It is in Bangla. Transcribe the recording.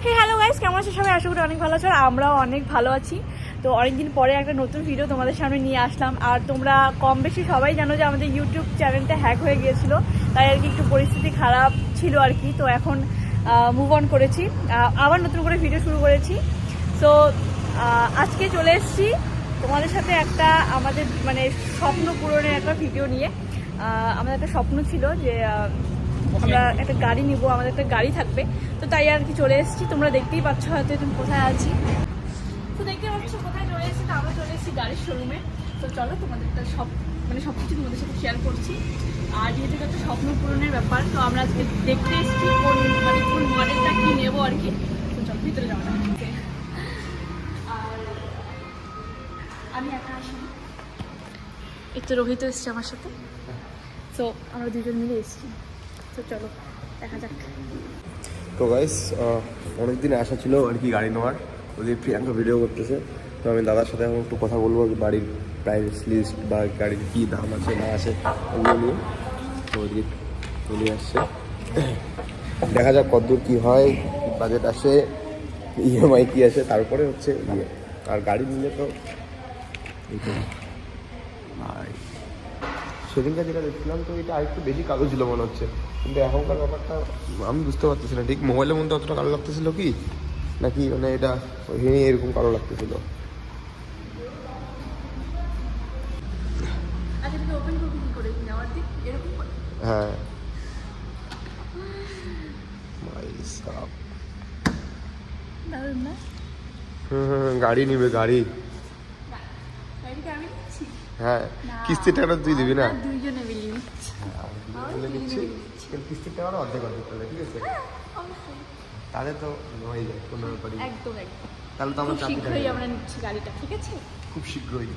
হ্যালো গাইস, কেমন আছো সবাই? আশা করি অনেক ভালো আছো। আমরাও অনেক ভালো আছি। তো অনেকদিন পরে একটা নতুন ভিডিও তোমাদের সামনে নিয়ে আসলাম। আর তোমরা কম বেশি সবাই জানো যে আমাদের ইউটিউব চ্যানেলটা হ্যাক হয়ে গিয়েছিল, তাই আর কি একটু পরিস্থিতি খারাপ ছিল আর কি। তো এখন মুভ অন করেছি, আবার নতুন করে ভিডিও শুরু করেছি। তো আজকে চলে এসেছি তোমাদের সাথে একটা আমাদের মানে স্বপ্ন পূরণের একটা ভিডিও নিয়ে। আমাদের একটা স্বপ্ন ছিল যে আমরা একটা গাড়ি নিব, আমাদের একটা গাড়ি থাকবে। তো তাই আর কি চলে এসেছি। তোমরা দেখতেই পাচ্ছ হয়তো তুমি কোথায় আছি। তো দেখতে পাচ্ছ কোথায় চলে এসেছি। তো আমরা চলে এসেছি গাড়ির শোরুমে। তো চলো তোমাদেরটা সব কিছু তোমাদের সাথে শেয়ার করছি। আর যেহেতু একটা স্বপ্ন পূরণের ব্যাপার, তো আমরা আজকে দেখতে এসেছি কোন মডেলটা কি নেবো আর কি। তো চলো ভিতরে যাওয়া যাক। আর আমি একা আসিনি, একটু রোহিত এসছে আমার সাথে। তো আমরা দুজন মিলে এসেছি। তো চলো দেখা যাক। তো গাইস অনেকদিন আশা ছিল আর কি গাড়ি নেওয়ার। ওদের প্রিয়াঙ্কা ভিডিও করতেছে, তো আমি দাদার সাথে এখন একটু কথা বলবো বাড়ির প্রাইস লিস্ট বা গাড়ির কী দাম আছে না আছে ওগুলো নিয়ে। তো ওদিকে চলে আসছে, দেখা যাক কতদূর কী হয়, বাজেট আসে, ইএমআই কী আছে, তারপরে হচ্ছে ইয়ে। আর গাড়ি নিলে তো আর সেদিনকার যেটা দেখছিলাম, তো এটা আরেকটু বেশি কালো ছিল মনে হচ্ছে, কিন্তু এখনকার ব্যাপারটা আমি বুঝতে পারতেছি না ঠিক। মোবাইলের মধ্যে অতটা কালো লাগতেছিল কি নাকি মানে এটা ওইখানে এরকম কালো লাগতেছিল। হ্যাঁ গাড়ি নিবে গাড়ি। হ্যাঁ কিস্তির টাকা তুই দিবি না? দুইজনে মিলিয়ে নিচ্ছি। কিস্তির টাকা অর্ধেক অর্ধেক করলে ঠিক আছে, তাহলে তো হয়ে যায় কোনো ব্যাপারই। একদম একদম। তাহলে তো আমরা শীঘ্রই আমরা নিচ্ছি গাড়িটা, ঠিক আছে? খুব শীঘ্রই।